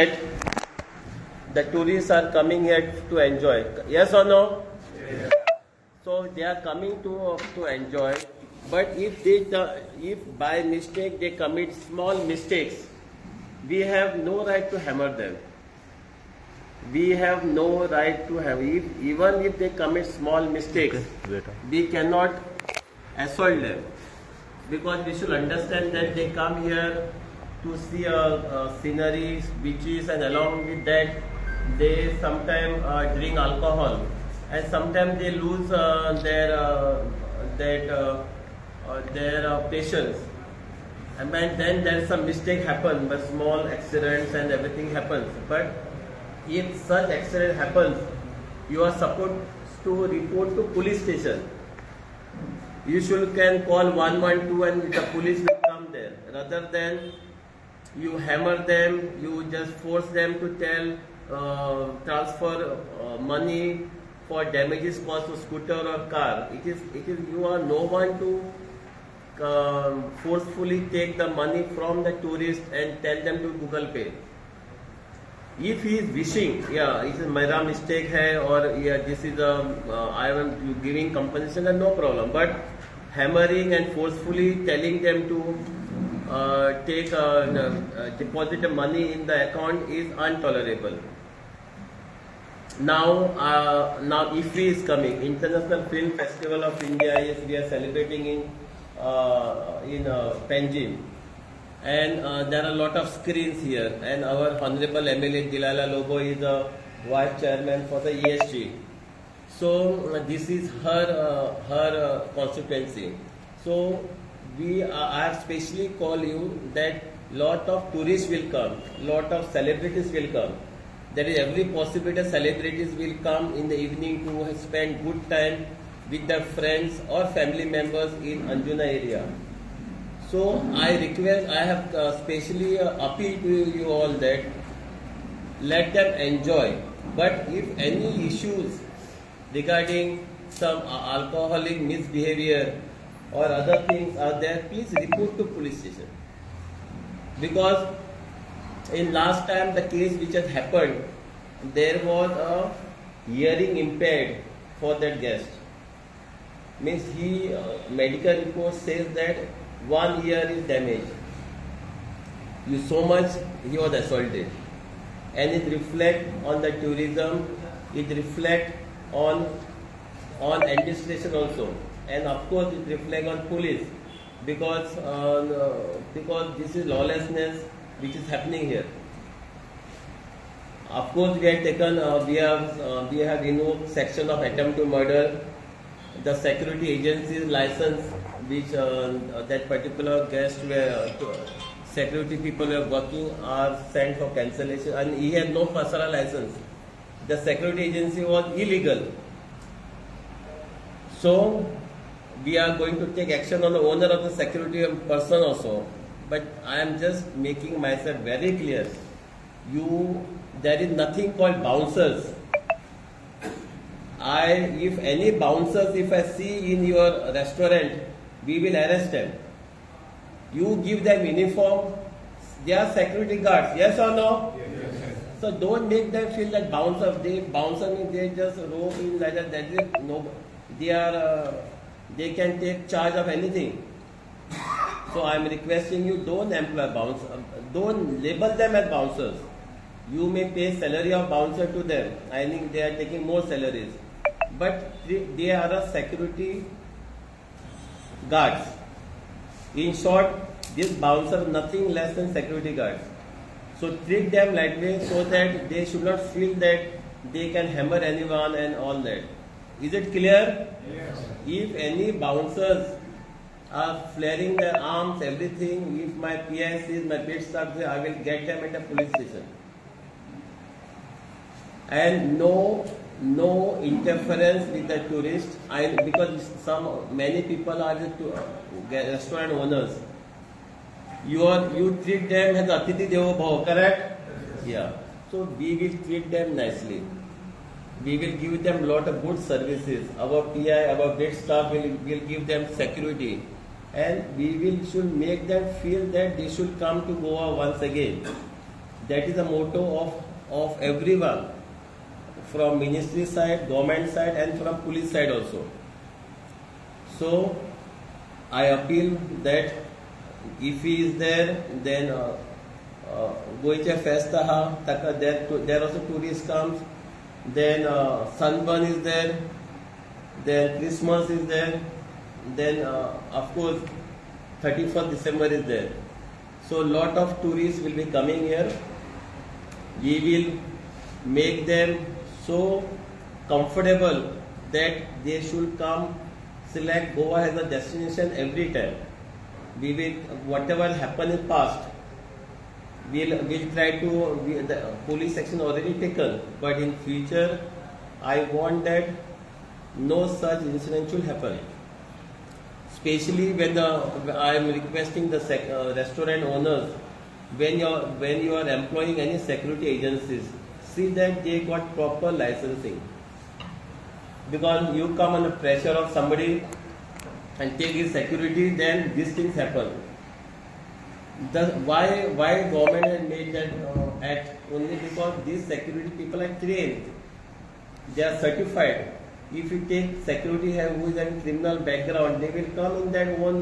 The tourists are coming here to enjoy. Yes or no? Yes. So they are coming to enjoy. But if by mistake they commit small mistakes, we have no right to hammer them. We have no right to have, even if they commit small mistakes, we cannot assault them, because we should understand that they come here to see scenery, beaches, and along with that they sometimes drink alcohol, and sometimes they lose their patience, and then there some mistake happen, but small accidents and everything happens. But if such accident happens, you are supposed to report to police station. You can call 112 and the police will come there, rather than you hammer them, you just force them to transfer money for damages caused to scooter or car. It is you are no one to forcefully take the money from the tourist and tell them to Google Pay. If he is wishing, yeah, it is my mistake hai, or yeah, this is I am giving compensation, then no problem. But hammering and forcefully telling them to deposit the money in the account is intolerable. Now IFFI is coming, International Film Festival of India. Yes, we are celebrating in Panjim, and there are a lot of screens here. And our Honorable MLA Dilala Lobo is the Vice Chairman for the ESG. So this is her constituency. So I have specially call you that lot of tourists will come, lot of celebrities will come. There is every possibility celebrities will come in the evening to spend good time with their friends or family members in Anjuna area. So I have specially appeal to you all that let them enjoy. But if any issues regarding some alcoholic misbehavior or other things are there, please report to police station. Because in last time the case which has happened, there was a hearing impaired for that guest. Means medical report says that 1 ear is damaged. So much he was assaulted. And it reflects on the tourism, it reflects on administration also. And of course it reflects on police, because this is lawlessness which is happening here. Of course we have taken we have invoked section of attempt to murder. The security agency's license which that particular guest where security people were working are sent for cancellation, and he had no personal license. The security agency was illegal. So we are going to take action on the owner of the security person also. But I am just making myself very clear. There is nothing called bouncers. If any bouncers, if I see in your restaurant, we will arrest them. You give them uniform. They are security guards. Yes or no? Yes. So don't make them feel like bouncers. Bouncer means they just roam in like that. That is no. They can take charge of anything. So I am requesting you, don't employ bouncers. Don't label them as bouncers. You may pay salary of bouncer to them. I think they are taking more salaries. But they are a security guards. In short, this bouncer are nothing less than security guards. So treat them like this so that they should not feel that they can hammer anyone and all that. Is it clear? Yes. If any bouncers are flaring their arms, everything, if my PI sees, my pit staff says, I will get them at the police station. And no interference with the tourist. Because many people are the restaurant owners. You treat them as Atiti Devo Bhava, correct? Yes. Yeah. So we will treat them nicely. We will give them lot of good services. Our PI, our pit staff will give them security. And we should make them feel that they should come to Goa once again. That is the motto of everyone, from ministry side, government side, and from police side also. So I appeal that if he is there, then goiche festa ha, there also tourist comes. Then sunburn is there. Then Christmas is there. Then of course 31st December is there. So lot of tourists will be coming here. We will make them so comfortable that they should come select Goa as a destination every time. We will, whatever happened in past, we'll try to, the police action already taken, but in future I want that no such incident should happen. Especially when I am requesting the restaurant owners, when you are employing any security agencies, see that they got proper licensing. Because you come under pressure of somebody and take his security, then these things happen. Why government has made that act? Only because these security people are trained, they are certified. If you take security who is in criminal background, they will come in that own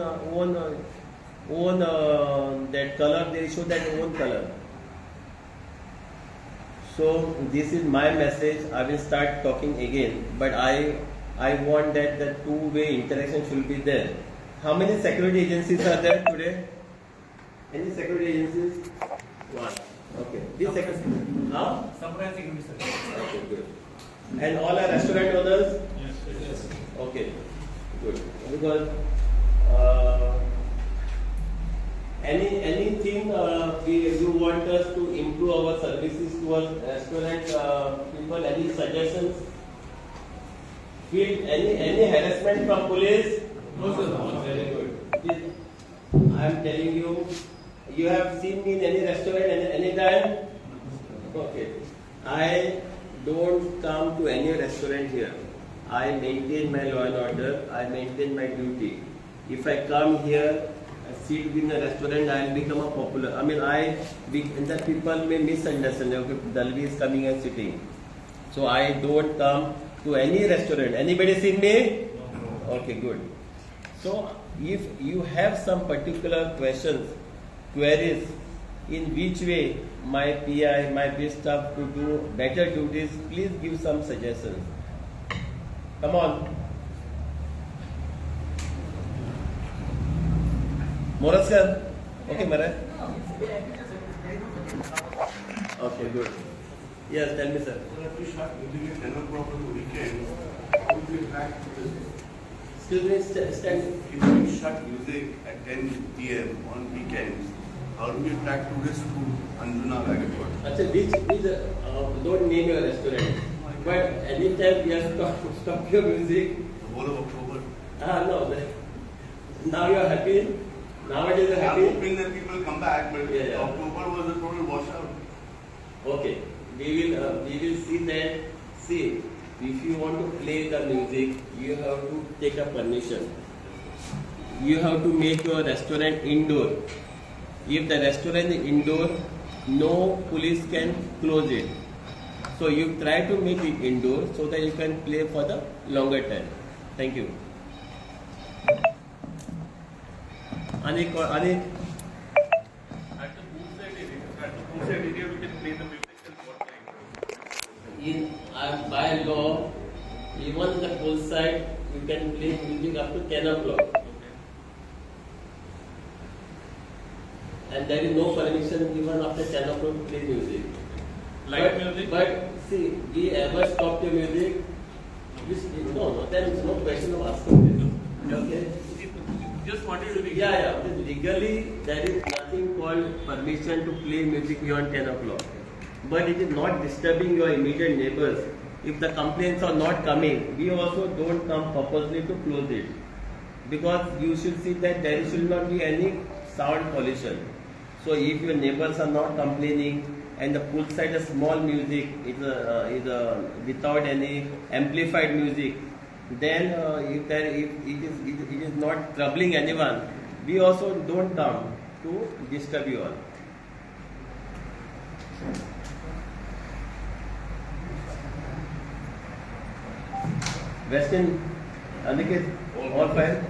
that color. They show that own color. So this is my message. I will start talking again, but I want that the two-way interaction should be there. How many security agencies are there today? Any security agencies? One. Okay. This security. Now? Summarizing. Okay, good. And all are restaurant owners? Yes. Okay, good. Because anything you want us to improve our services towards restaurant people? Any suggestions? Feel any harassment from police? No, sir. Very good. I am telling you, you have seen me in any restaurant any time? Okay. I don't come to any restaurant here. I maintain my law and order. I maintain my duty. If I come here, I sit in a restaurant, I will become a popular. I mean, the people may misunderstand. Okay, Dalvi is coming and sitting. So I don't come to any restaurant. Anybody seen me? No. Okay, good. So if you have some particular questions, queries, in which way my PI, my base staff to do better duties, please give some suggestions. Come on. Moras sir? Okay, Mara? Okay, good. Yes, tell me, sir. If you start using it 10 o'clock on the weekend, how would you interact with this? Excuse me, stand. If you shut music at 10 p.m. on weekends, how do you attract tourists to Anjuna Wagapur? Don't name your restaurant. But anytime you have stop your music. The whole of October. No. Now you are happy. Nowadays you are happy. I'm hoping that people come back, but Yeah. October was a total washout. Okay. We will see that. See, if you want to play the music, you have to take a permission. You have to make your restaurant indoor. If the restaurant is indoor, no police can close it. So you try to make it indoor so that you can play for the longer time. Thank you. Anik. At the poolside area, we can play the music till what time? By law, even in the poolside, you can play music up to 10 o'clock. Okay. And there is no permission given after 10 o'clock to play music. Light music? But see, we ever stop the music? No, there is no question of asking this. Okay? Just wanted to be. Yeah. Legally, there is nothing called permission to play music beyond 10 o'clock. But it is not disturbing your immediate neighbors. If the complaints are not coming, we also don't come purposely to close it. Because you should see that there should not be any sound pollution. So if your neighbors are not complaining and the poolside is small music, is without any amplified music, then if it is not troubling anyone, we also don't come to disturb you all. Western, Aniket, all fine?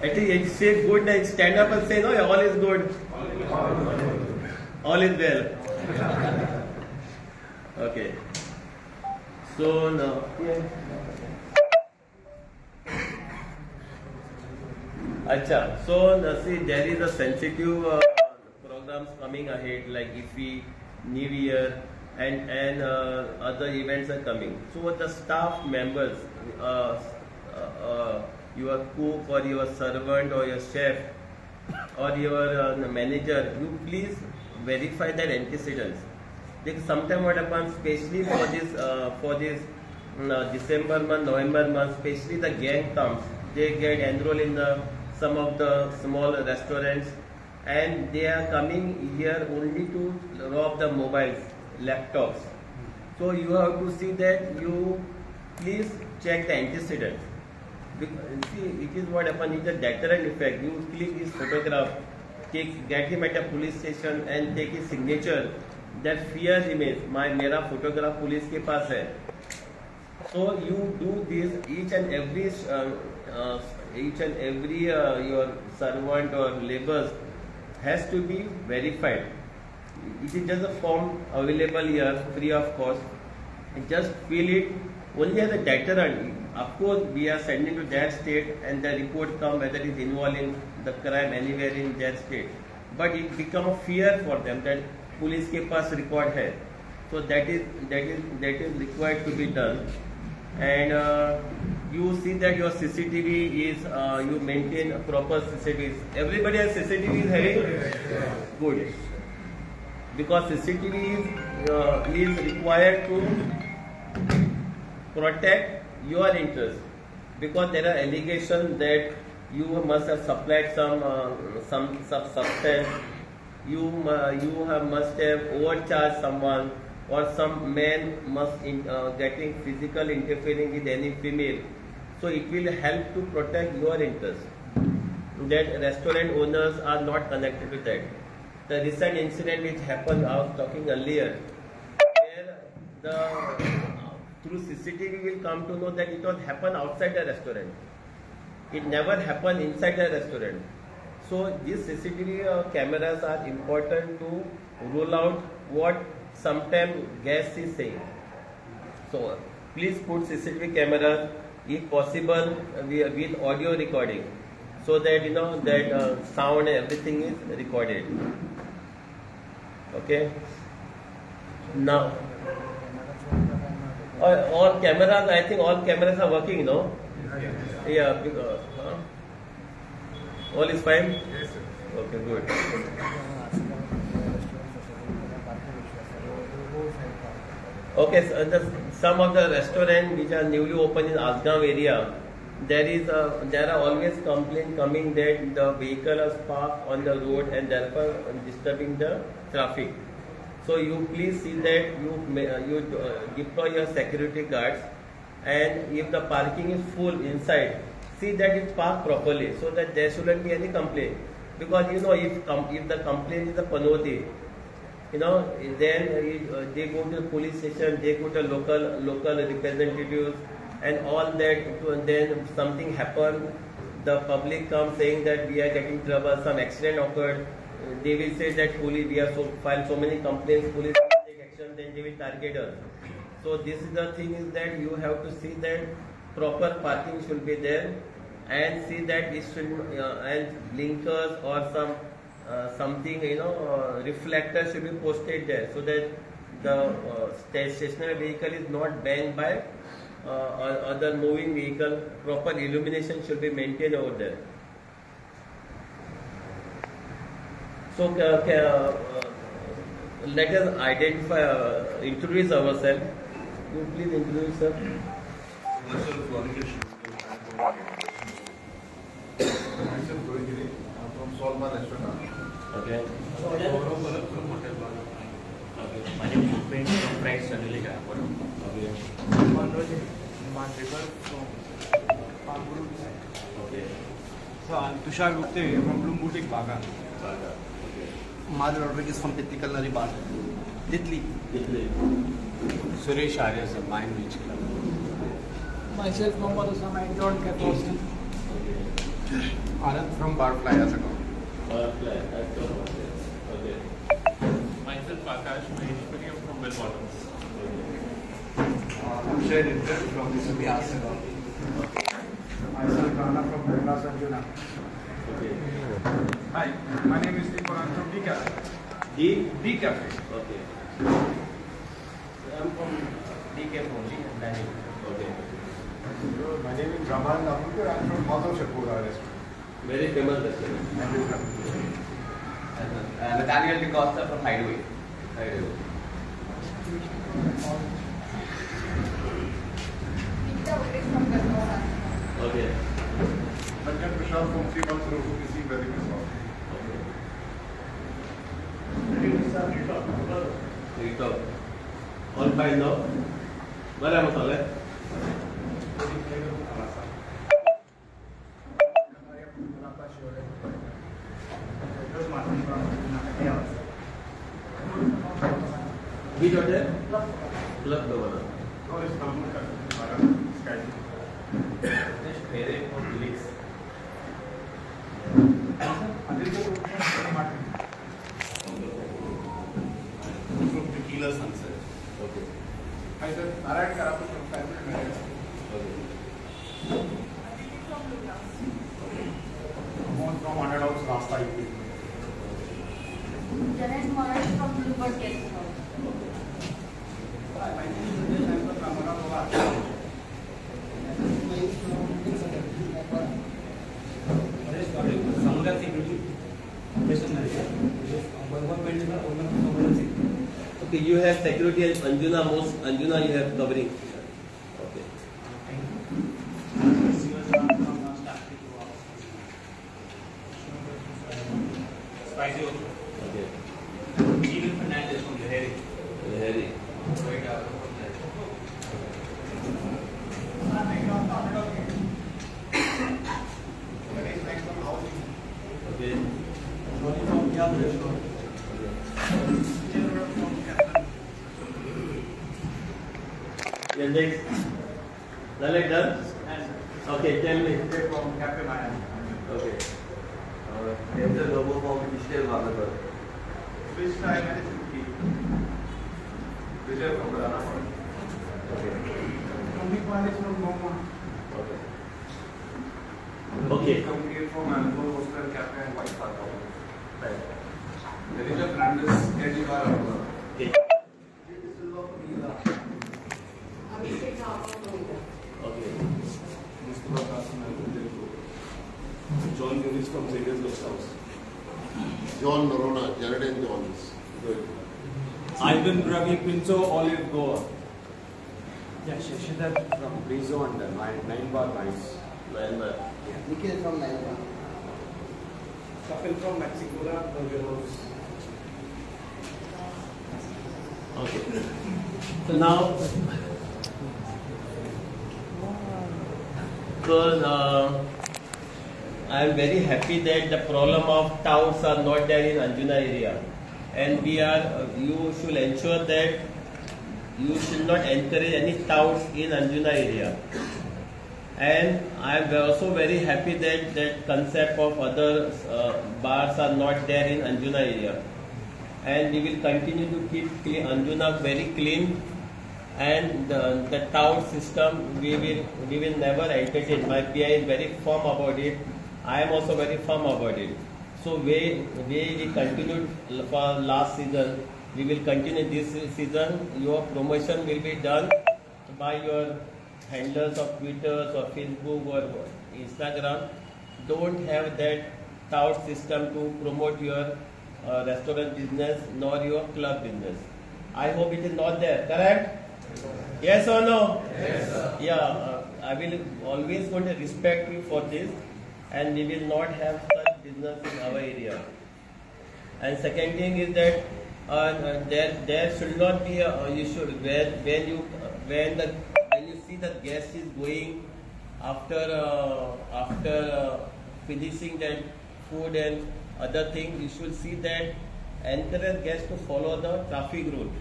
At least it says good, like stand up and say, no, all is good. All is well. Okay. So now, Acha. So see, there is a sensitive programs coming ahead, like IFI, New Year, and other events are coming. So the staff members, your cook or your servant or your chef or your manager, you please verify their antecedents. Because sometimes what happens, especially for this December month, November month, especially the gang comes, they get enrolled in some of the small restaurants, and they are coming here only to rob the mobiles, laptops. So you have to see that you please check the antecedents. See, it is what happens, it's a deterrent effect. You click his photograph, get him at a police station and take his signature. That fear image, मेरा photograph police के पास है. So you do this, each and every your servant or laborers has to be verified. It is just a form available here, free of cost. Just fill it only as a deterrent. Of course, we are sending to that state, and the report come whether it is involved in the crime anywhere in that state. But it become a fear for them that police के पास record है. So that is required to be done. And you see that your CCTV is you maintain a proper CCTV. Everybody has CCTV is having good, because CCTV is required to protect your interest, because there are allegations that you must have supplied some substance, you must have overcharged someone, or some man must getting physical interfering with any female. So it will help to protect your interest, that restaurant owners are not connected with that. The recent incident which happened, I was talking earlier, where through CCTV will come to know that it was happened outside the restaurant. It never happened inside the restaurant. So these CCTV cameras are important to rule out what sometimes guest is saying. So please put CCTV cameras, if possible, with audio recording, so that you know that sound and everything is recorded. Okay. Now, all cameras, I think all cameras are working, no? Yeah. All is fine? Yes, sir. Okay, good. Okay, so some of the restaurants which are newly opened in Asgaon area, there are always complaints coming that the vehicle is parked on the road and therefore disturbing the traffic. So you please see that you deploy your security guards, and if the parking is full inside, see that it's parked properly, so that there shouldn't be any complaint. Because you know, if the complaint is a panoti, you know, then they go to the police station, they go to local representatives and all that. And then something happened, the public comes saying that we are getting trouble, some accident occurred. They will say that police, we have filed so many complaints, police will take action, then they will target us. So this is the thing, is that you have to see that proper parking should be there, and see that it should and blinkers or something, you know, reflector should be posted there, so that the stationary vehicle is not banged by other moving vehicle. Proper illumination should be maintained over there. So let us identify, introduce ourselves. You please introduce yourself. Myself, Gohiri, from Solma Restaurant. Okay. My name is Upen from Price Sanilika. Okay. Okay. So I'm Tushar Gupte from Bloom Boutique Baga. Okay. Mother Rodriguez from Petit Culinary Bar. Ditli. Suresh Arya, sir, Mind Beach Club. Myself, Mohammad Usman, I don't get lost. Anand from Barfly as a go. Okay. Myself, Akash Maheshwari, I'm from Bell Bottoms. I'm Shared from the City Arsenal. Myself, Rana from Kerala Sanjuna. Okay. Hi, my name is Deepak. I'm from D Cafe. D Cafe. Okay. I'm from DK only, Daniel. Okay. My name is Raman Namukur. I'm from Mapusa restaurant. Very famous restaurant. Nathaniel DeCosta from Hideaway. Okay. Sanjay Prashad from 3 months ago, is he very good? Rito. All fine now? Wala mo tole? Which hotel? Club Governor. Just favorite for Felix. From Tequila Sunset. Okay. Hi sir, Narayan Karapu from Family Marriage. Okay. From Underdogs last time. Janet Moran from Bluebird Guest House. Hi, my name is Vijay. I'm from Ramanagola. Okay, you have security and Anjuna you have covering. Okay. Spicy also. Okay. Even Fernandez from Lahiri. Harry. Right out from Okay. Yes, next. Like done? Okay, tell me. From Cafe Maya. Okay. Enter logo form digital available. Which time and Vijay from Banana. Tony Pandey from Moma. Okay. Company from Mango, Hostel, Cafe and White Park. There is a Fernandez, Eddie Bar. Okay. Okay. John Yunis from Xavier's Guest House. John Norona, Jared and John's. Good. Ivan Ravi Pinto, Olive Goa. Shashidhar from Brizo and 9 bar nice. Myanmar. Nikhil from Naiva. Kapil from Mexico, Burger House. Okay. So now, I am very happy that the problem of touts are not there in Anjuna area, and you should ensure that you should not encourage any touts in Anjuna area. And I am also very happy that that concept of other bars are not there in Anjuna area. And we will continue to keep Anjuna very clean, and the tout system we will never entertain. My PI is very firm about it. I am also very firm about it. So we continued for last season. We will continue this season. Your promotion will be done by your handlers of Twitter or Facebook or Instagram. Don't have that tout system to promote your restaurant business nor your club business. I hope it is not there. Correct? Yes or no? Yes, sir. Yeah, I will always going to respect you for this, and we will not have such business in our area. And second thing is that there should not be you should when you see the guest is going after finishing that food and other things, you should see that encourage guests to follow the traffic route.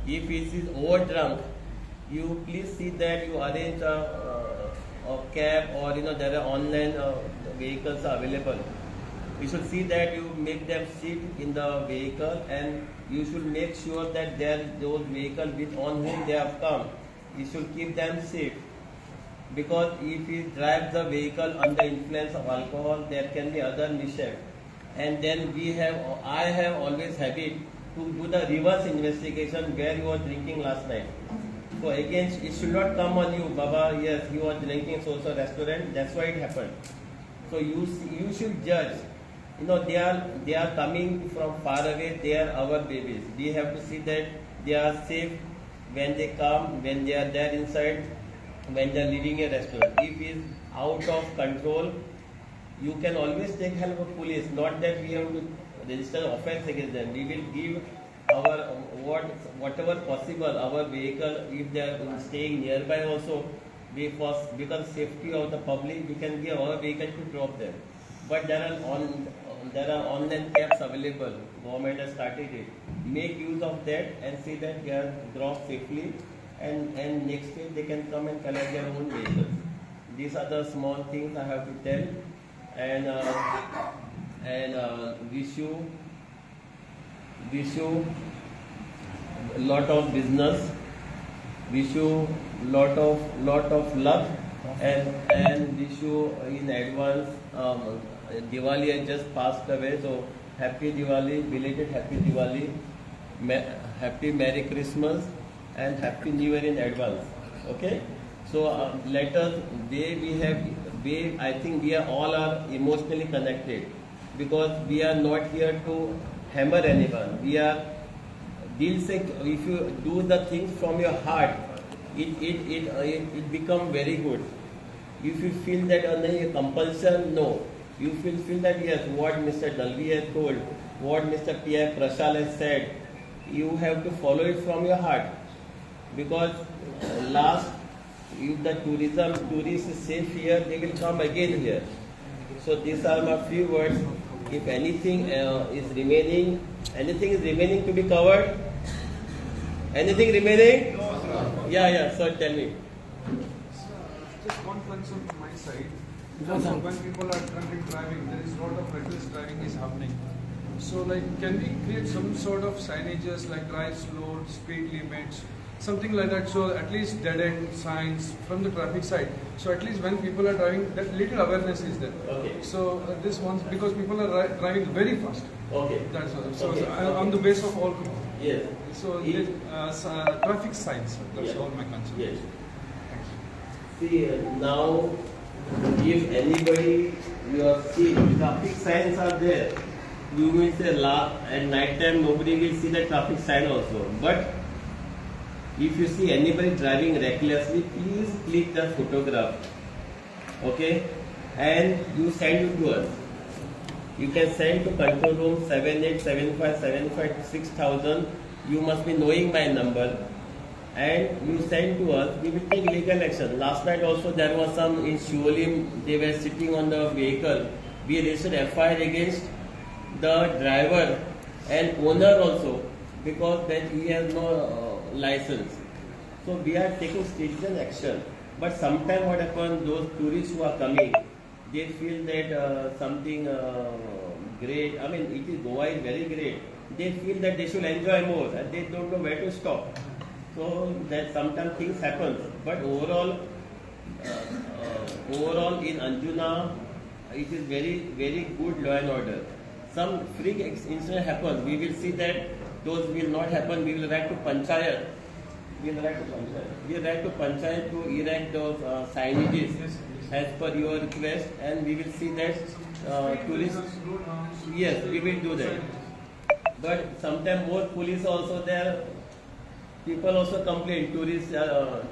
If it is over drunk, you please see that you arrange a cab, or there are online vehicles are available. You should see that you make them sit in the vehicle, and you should make sure that those vehicles on whom they have come, you should keep them safe. Because if you drive the vehicle under influence of alcohol, there can be other mishap. And then I have always habit to do the reverse investigation where you were drinking last night. So again, it should not come on you, Baba, yes, you was drinking so-so restaurant, that's why it happened. So you should judge. They are coming from far away, they are our babies. We have to see that they are safe when they come, when they are there inside, when they are leaving a restaurant. If it is out of control, you can always take help of police. Not that we have to register offense against them. We will give our whatever possible, our vehicle, if they are staying nearby also, because safety of the public, we can give our vehicle to drop them. But there are online cabs available. Government has started it. Make use of that and see that they are dropped safely, and next day they can come and collect their own vehicles. These are the small things I have to tell, and wish you a lot of business, wish you lot of luck, and wish you in advance. Diwali has just passed away, so happy Diwali, belated happy Diwali, happy Merry Christmas, and happy New Year in advance. Okay, so let us. I think we are all emotionally connected, because we are not here to hammer anyone. We are dil se. If you do the things from your heart, it become very good. If you feel that a compulsion, no. You feel that yes, what Mr. Dalvi has told, what Mr. P.I. Prashal has said, you have to follow it from your heart. Because if the tourist is safe here, they will come again here. So these are my few words. If anything is remaining to be covered? Anything remaining? No, sir. Yeah, sir, tell me. Just one concern from my side. When people are drunk and driving, there is a lot of reckless driving is happening. So, can we create some sort of signages like drive slow, speed limits, something like that? So at least dead end signs from the traffic side. So at least when people are driving, that little awareness is there. Okay. So this one, because people are driving very fast. Okay. That's all. So Okay. On the base of alcohol. Yes. So traffic signs. That's all my concern. Yes. See, now, if anybody, you see traffic signs are there, you will say at night time nobody will see the traffic sign also. But if you see anybody driving recklessly, please click the photograph. Okay? And you send it to us. You can send to control room 7875756000. You must be knowing my number. And you send to us, we will take legal action. Last night also there was some in Shuolim, they were sitting on the vehicle. We registered FIR against the driver and owner also, because then he has no license. So we are taking stringent action. But sometimes what happens, those tourists who are coming, they feel that something great, it is Goa is very great. They feel that they should enjoy more and they don't know where to stop. So that sometimes things happen, but overall in Anjuna, it is very, very good law and order. Some freak incident happens, we will see that those will not happen. We will write to Panchayat. We will write to Panchayat to erect those signages as per your request, and we will see that tourists. Yes, we will do that. But sometimes more police also there. People also complain, tourist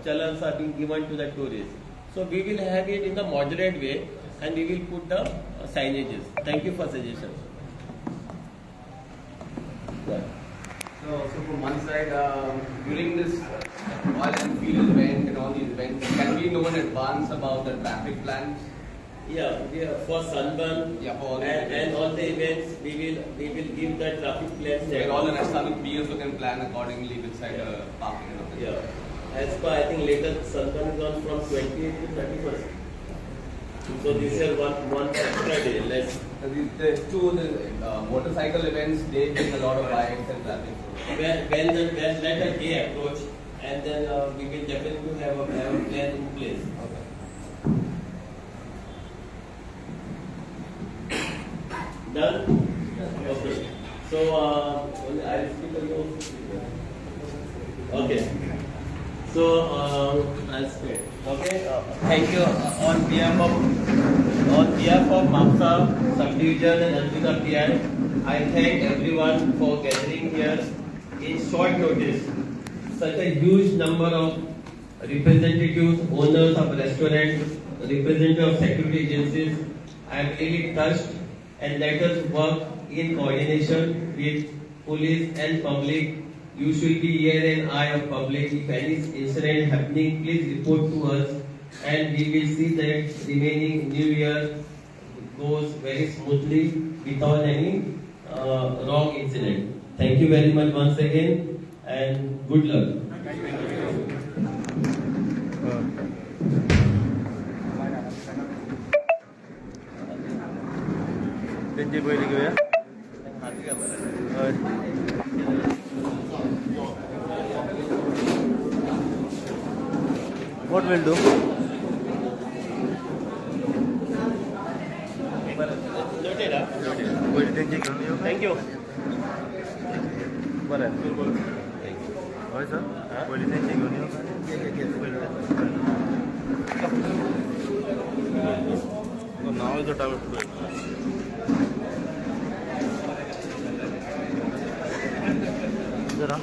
challans are being given to the tourists. So we will have it in the moderate way, and we will put the signages. Thank you for suggestions. Yeah. So from one side, during this Royal Enfield event and all these events, can we know in advance about the traffic plans? For sunburn and all the events, we will give the traffic plan set. All the restaurant POs you can plan accordingly beside the parking. Yeah. As per I think later sunburn is on from 28th to 31st. So this year one extra day less. The motorcycle events, they bring a lot of bikes and traffic. When let the day approach, and then we will definitely have a plan in place. Done? Okay. So I'll speak a little. Okay. So I'll speak. Okay. Thank you on behalf of Mapusa Subdivision and Anjuna PI. I thank everyone for gathering here in short notice. Such a huge number of representatives, owners of restaurants, representatives of security agencies. I am really touched, and let us work in coordination with police and public. You should be ear and eye of public. If any incident happening, please report to us, and we will see that remaining New Year goes very smoothly without any wrong incident. Thank you very much once again, and good luck. What will do? Thank you. Sir? So now is the time to do it. जरा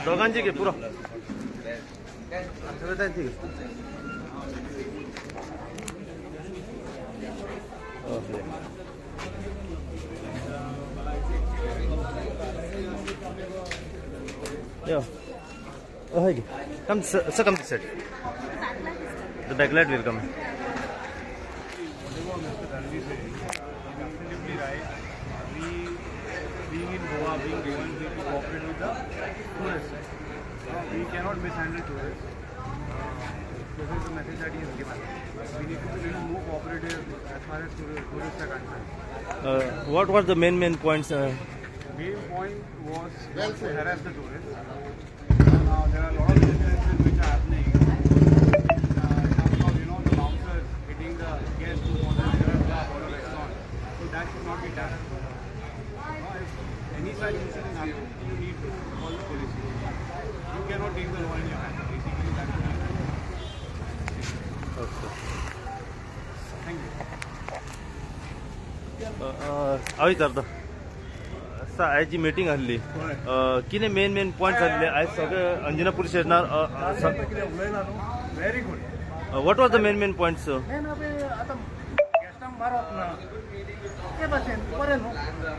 दोघांची घे पुरा सगळं त्यांची घे Yeah. Oh, hi. Come, sir, come to set. The backlight will come. Whatever Mr. Dalvi said, he's absolutely right. We, being in Goa, being Goans, we have to cooperate with the tourists. We cannot mishandle tourists. This is the message that he has given. We need to be a little more cooperative as far as tourists are concerned. What were the main points? Main point was not to harass the tourists. Now there are a lot of incidences which are happening in terms of the bouncers hitting the guests who want to enter a club or a restaurant. So that should not be done. If any such incident happens, you need to call the police. You cannot take the law in your hands. Basically, that should happen. Okay. Thank you. हय करता आयची meeting आसली कितें main points आसले आयज सगळे Anjuna police स्टेशनार Very good. What were the main points आता गेस्टांक मारप ना ते भाशेन बरें न्हू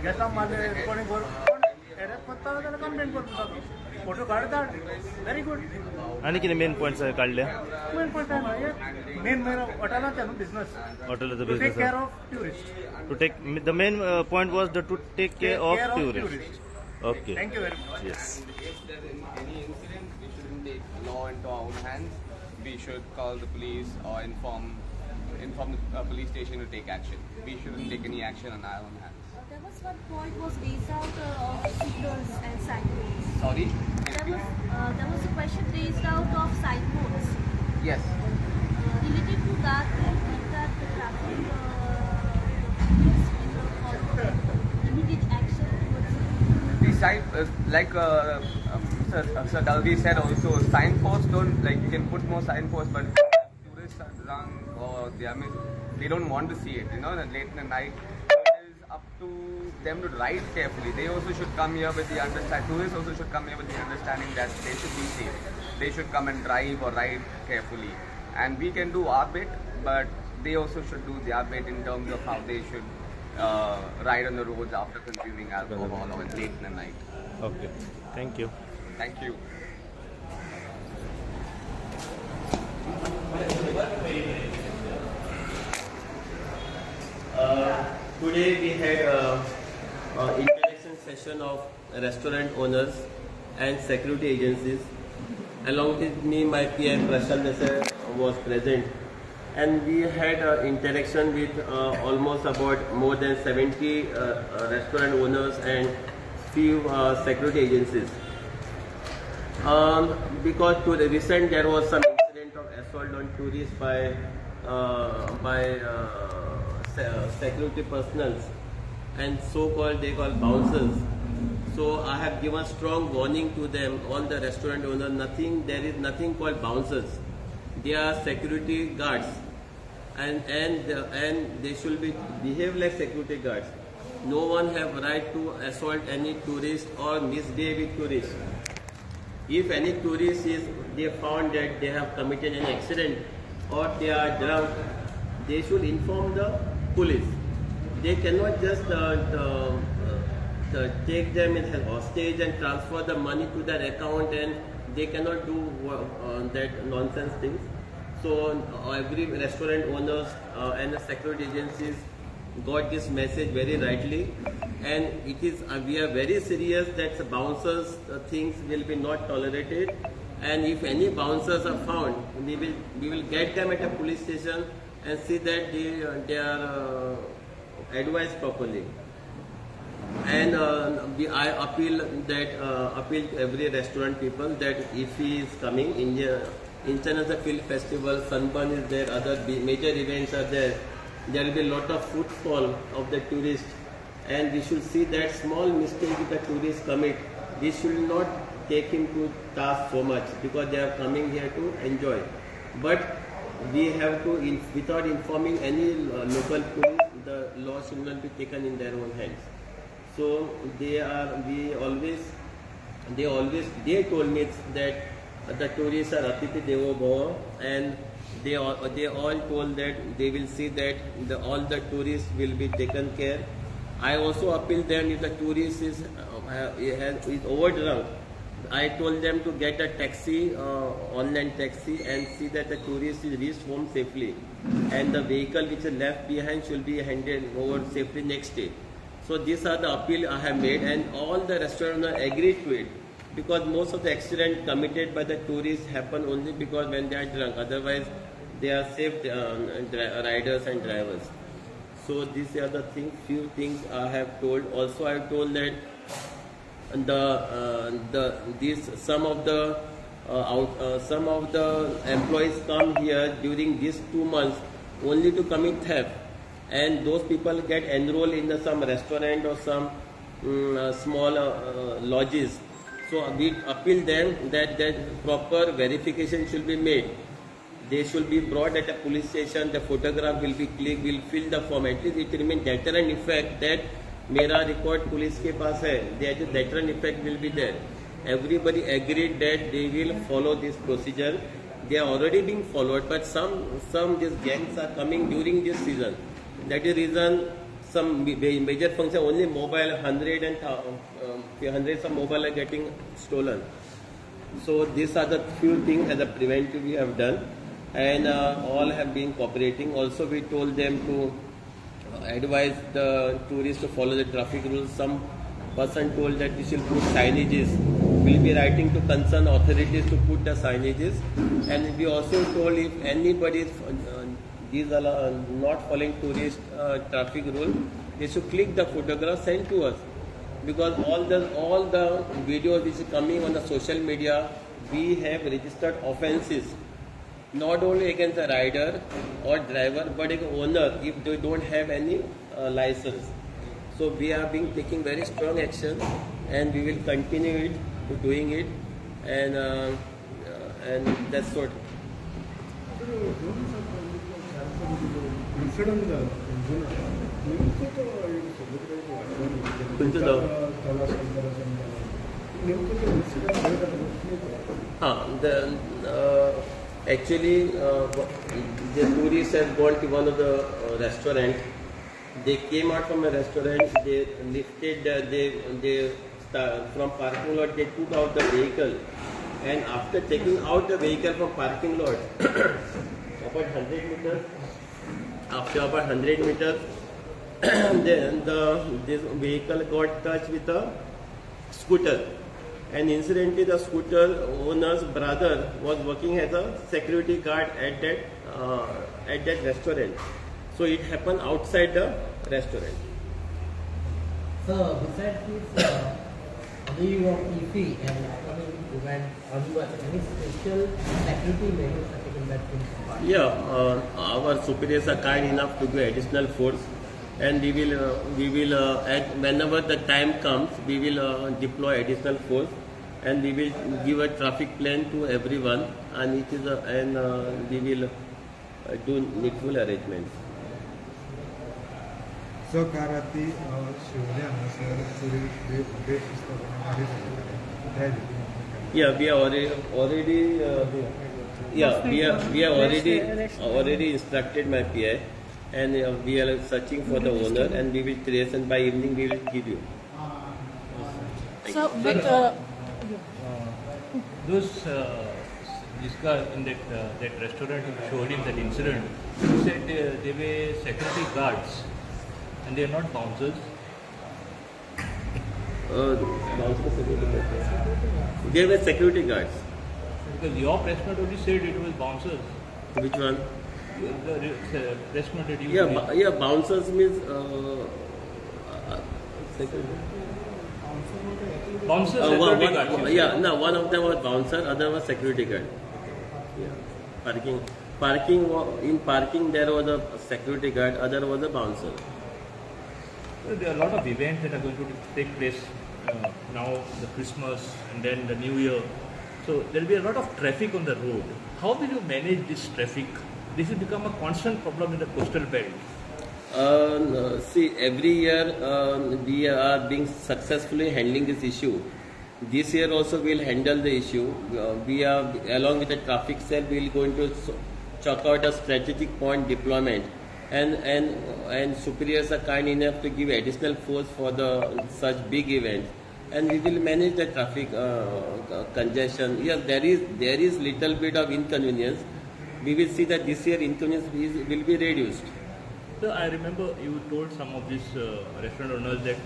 गेस्टांक मारले कोणी एरेस्ट करता जाल्यार कंप्लेन करता फोटो काडटा व्हेरी गुड आनी कितें मेन पॉयंट्स काडले मेन पॉयंट मेन हॉटेलाचें न्हू बिजनस हॉटेलाचो to take business care of tourist to take the main point was to take care of tourist okay thank you very much yes If there is any incident, we shouldn't take law into our own hands. We should call the police or inform the police station to take action. We shouldn't take any action on our own hands. There was one point was raised out of signals and signposts. Sorry? There was a question raised out of signposts. Yes. Related to that, do you think that the traffic police will follow immediate action towards it? The side, like Sir Dalvi said also, signposts don't, like you can put more signposts, but tourists are drunk or they don't want to see it, late in the night. So it is up to them to ride carefully. They also should come here with the understanding, tourists also should come here with the understanding that they should be safe. They should come and drive or ride carefully. And we can do our bit, but they also should do their bit in terms of how they should ride on the roads after consuming alcohol or late in the night. Okay. Thank you. Thank you. Today we had an interaction session of restaurant owners and security agencies. Along with me, my PM Prashant Desai was present, and we had interaction with almost about more than 70 restaurant owners and few security agencies. Because to the recent there was some incident of assault on tourists by security personnel and so-called they call bouncers. So I have given strong warning to them, all the restaurant owners. There is nothing called bouncers. They are security guards, and they should behave like security guards. No one have right to assault any tourist or misbehave with tourists. If any tourist they found that they have committed an accident or they are drunk, they should inform the police. They cannot just take them as hostage and transfer the money to their account, and they cannot do that nonsense things. So every restaurant owners and the security agencies got this message very rightly, and it is we are very serious that the bouncers things will be not tolerated, and if any bouncers are found, we will get them at a police station and see that they are advised properly. And I appeal to every restaurant people that if he is coming, International Film Festival, Sunburn is there, other major events are there. There will be a lot of footfall of the tourists, and we should see that small mistake if the tourists commit, we should not take him to task so much, because they are coming here to enjoy. But we have to, without informing any local police, the law should not be taken in their own hands. So they told me that the tourists are Atithi Devo Bhava, and they all told that they will see that all the tourists will be taken care. I also appeal them, if the tourist is overdrunk, I told them to get a taxi, online taxi, and see that the tourist is reached home safely, and the vehicle which is left behind should be handed over safely next day. So these are the appeal I have made, and all the restaurants agreed to it, because most of the accidents committed by the tourists happen only because when they are drunk. Otherwise, they are safe riders and drivers. So these are the few things I have told. Also, I have told that some of the employees come here during these 2 months only to commit theft, and those people get enrolled in some restaurant or some small lodges. So we appeal them that proper verification should be made. They should be brought at a police station. The photograph will be clicked. Will fill the form. At least it remains deterrent effect that मेरा record police के पास है. The deterrent effect will be there. Everybody agreed that they will follow this procedure. They are already being followed, but some these gangs are coming during this season. That is reason some major function only mobile, hundreds of mobile are getting stolen. So these are the few things as a preventive we have done, and all have been cooperating. Also we told them to advise the tourists to follow the traffic rules. Some person told that we should put signages. We will be writing to concerned authorities to put the signages, and we also told if anybody these are not following tourist traffic rule, they should click the photograph, send to us, because all the videos which is coming on the social media, we have registered offences not only against the rider or driver but against owner if they don't have any license. So we are taking very strong action, and we will continue doing it, and that's what. Actually, the tourists have gone to one of the restaurants. They came out from a restaurant. They lifted. From parking lot. They took out the vehicle, and after taking out the vehicle from parking lot, about 100 meters. After about 100 meters, then this vehicle got touched with a scooter, and incidentally the scooter owner's brother was working as a security guard at that restaurant. So it happened outside the restaurant. So besides this leave of EP and upcoming event onward, any special security measures are taken by principal? Yeah, our superiors are kind enough to give additional force, and we will whenever the time comes, we will deploy additional force, and we will give a traffic plan to everyone, and we will do needful arrangements. So, Karati, Yeah, we are already instructed my PI, and we are searching for the owner, and we will trace, and by evening we will give you. So, but those this guy in that restaurant who showed him that incident, he said they were security guards and they are not bouncers. They were security guards. Because your press note only said it was bouncers. Which one? The press note that you Yeah, bouncers means security. Bouncers, security guards. Yeah, no, one of them was bouncer, other was security guard. Yeah. In parking there was a security guard, other was a bouncer. There are a lot of events that are going to take place now, the Christmas and then the New Year. So there will be a lot of traffic on the road. How will you manage this traffic? This will become a constant problem in the coastal belt. See, every year we are being successfully handling this issue. This year also we will handle the issue. We are, along with the traffic cell, we will going to chalk out a strategic point deployment. And superiors are kind enough to give additional force for such big events, and we will manage the traffic congestion. Yes, there is little bit of inconvenience. We will see that this year inconvenience will be reduced. So I remember you told some of these restaurant owners that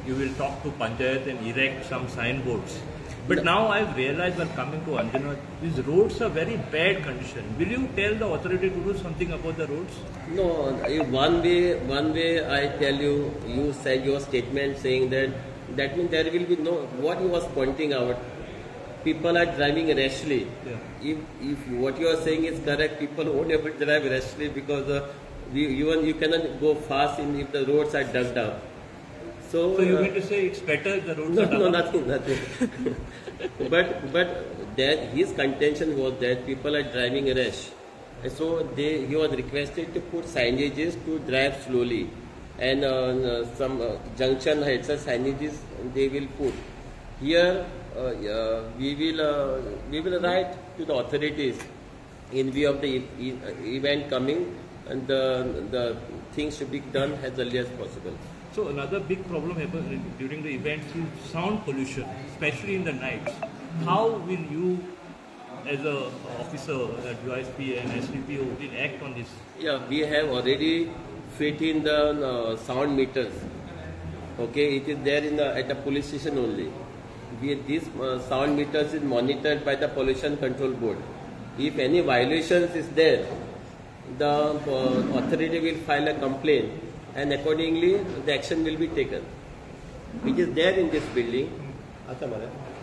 you will talk to Panchayat and erect some signboards. But now I've realized while coming to Anjana, these roads are very bad condition. Will you tell the authority to do something about the roads? No, one way I tell you, you said your statement saying that means there will be no, what you was pointing out, people are driving rashly. Yeah. If what you are saying is correct, people won't able to drive rashly because you cannot go fast if the roads are dug up. So you mean to say it's better if the roads are dug up? No, nothing. but his contention was that people are driving rash. So he was requested to put signages to drive slowly, and some junction heads signages they will put. Here we will write to the authorities in view of the event coming, and the things should be done as early as possible. So another big problem happens during the events is sound pollution, especially in the nights. How will you, as a officer at UISP and SDPO, will act on this? Yeah, we have already fit in the sound meters. Okay, it is there at the police station only. This sound meters is monitored by the Pollution Control Board. If any violations is there, the authority will file a complaint, and accordingly the action will be taken. It is there in this building.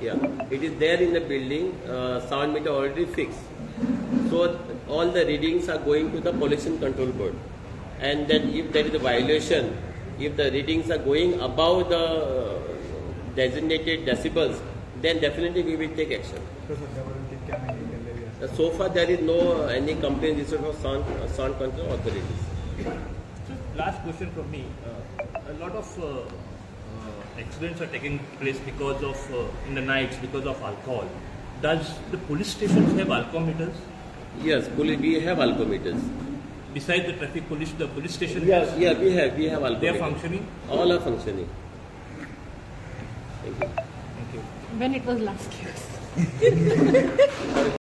Yeah, it is there in the building. Sound meter already fixed. So all the readings are going to the Pollution Control Board, and then if there is a violation, if the readings are going above the designated decibels, then definitely we will take action. So far there is no any complaint received from sound control authorities. So last question from me. A lot of accidents are taking place because of in the nights because of alcohol. Does the police stations have alcometers? Yes, we have alcometers. Besides the traffic police, the police station. Yeah, we have alcometers. They are functioning. All are functioning. Thank you. Thank you. When it was last year.